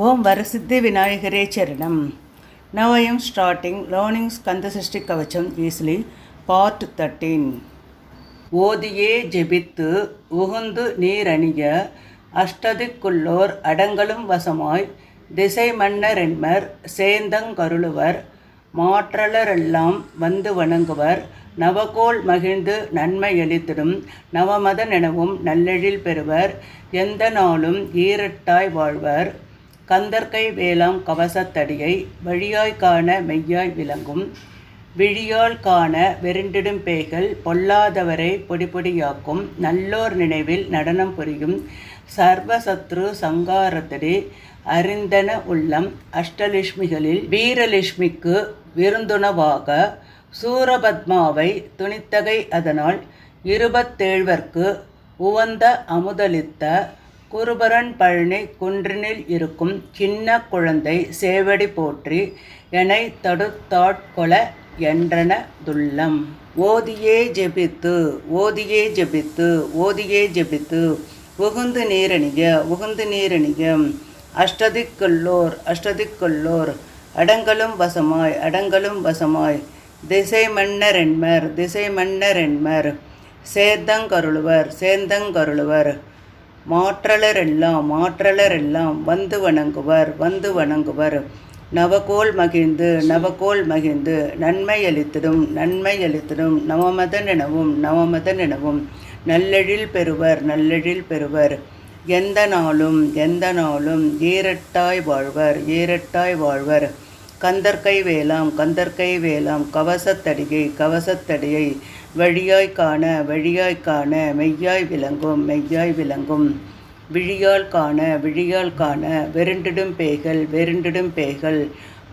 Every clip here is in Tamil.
Om Varasiddhi Vinayagare Charanam. Now I am starting learning Skandasashti Kavacham easily, part 13. ஓதியே ஜெபித்து உகுந்து நீரணிய அஷ்டதிக்குள்ளோர் அடங்கலும் வசமாய் திசை மன்னரென்மர் சேந்தங்கருளுவர் மாற்றலரெல்லாம் வந்து வணங்குவர் நவகோள் மகிழ்ந்து நன்மையளித்திடும் நவமதனெனவும் நல்லெழில் பெறுவர் எந்த நாளும் ஈரட்டாய் வாழ்வர் கந்தர்கை வேளாம் கவசத்தடியை வழியாய் காண மெய்யாய் விளங்கும் விழியால் காண வெருண்டிடும் பேய்கள் பொல்லாதவரை பொடிப்பொடியாக்கும் நல்லோர் நினைவில் நடனம் புரியும் சர்வசத்ரு சங்காரத்தடி அறிந்தன உள்ளம் அஷ்டலட்சுமிகளில் வீரலட்சுமிக்கு விருந்துணவாக சூரபத்மாவை துணித்தகை அதனால் 27 உவந்த அமுதளித்த குருபரன் பழனி குன்றினில் இருக்கும் சின்ன குழந்தை சேவடி போற்றி எனை தடுத்தாட்கொள என்றன துள்ளம். ஓதியே ஜெபித்து ஓதியே ஜெபித்து ஓதியே ஜெபித்து உகுந்து நீரணிய அஷ்டதிக்குள்ளோர் அடங்கலும் வசமாய் திசை மன்னரென்மர் சேந்தங்கருளுவர் மாற்றலரெல்லாம் வந்து வணங்குவர் நவகோள் மகிழ்ந்து நன்மையளித்திடும் நவமதனெனவும் நல்லெழில் பெறுவர் எந்த நாளும் ஈரட்டாய் வாழ்வர் கந்தர்கை வேளாம் கவசத்தடியை வழியாய் காண மெய்யாய் விளங்கும் விழியால் காண வெருண்டிடும் பேய்கள்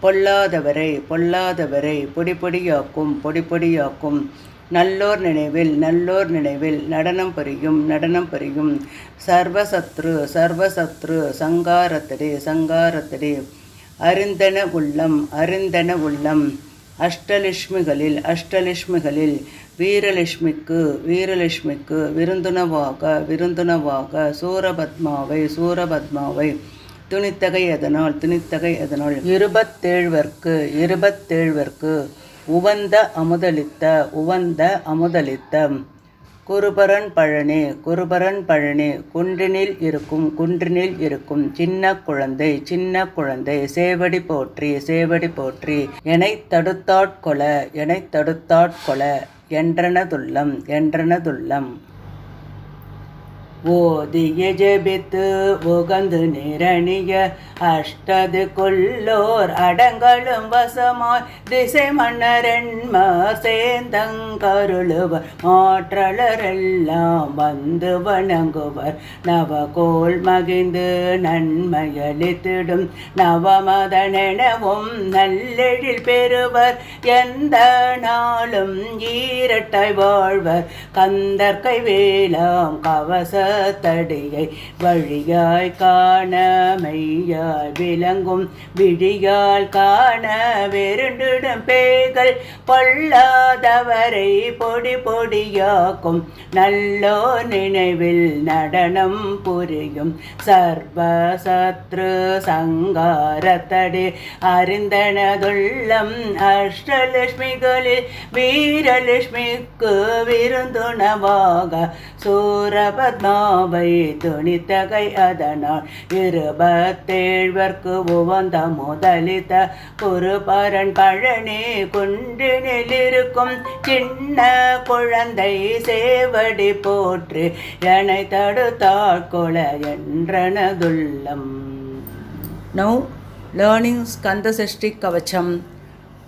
பொல்லாதவரை பொடிப்பொடியாக்கும் நல்லோர் நினைவில் நடனம் புரியும் சர்வசத்ரு சங்காரத்தடி அறிந்தன உள்ளம் அஷ்டலட்சுமிகளில் வீரலட்சுமிக்கு விருந்துணவாக சூரபத்மாவை துணித்தகை அதனால் 27 உவந்த அமுதளித்த குருபரன் பழனி குன்றினில் இருக்கும் சின்ன குழந்தை சேவடி போற்றி எனை தடுத்தாட்கொள என்றனதுள்ளம். ஓதிய ஜெபித்து உகந்து நிரணிய அஷ்டதிக்குள்ளோர் அடங்கலும் வசமாய் திசை மன்னரென்மர் சேந்தங்கருளுவர் மாற்றலரெல்லாம் வந்து வணங்குவர் நவகோள் மகிழ்ந்து நன்மையளித்திடும் நவமதனெனவும் நல்லெழில் பெறுவர் எந்த நாளும் ஈரட்டாய் வாழ்வர் கந்தர்கை வேளாம் கவசத்தடியை வழியாய் காண மெய்யாய் விளங்கும் விழியால் காண வெருண்டிடும் பேய்கள் பொல்லாதவரை பொடியாக்கும் நல்லோ நினைவில் நடனம் புரியும் சர்வசத்ரு சங்காரத்தடி அறிந்தனதுள்ளம் அஷ்டலட்சுமிகளில் வீரலட்சுமிக்கு விருந்துணவாக சூரபத்மாவை துணித்தகை அதனால் 27 உவந்த முதலித்த குருபரன் பழனி குன்றினில் இருக்கும் சின்ன குழந்தை சேவடி போற்றி எனை தடுத்தாட்கொள என்றனதுள்ளம். Now learning Skandasashti Kavacham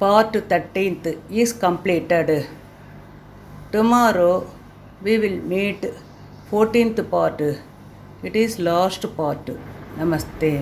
part 13th is completed. Tomorrow we will meet 14th part. It is last part. Namaste.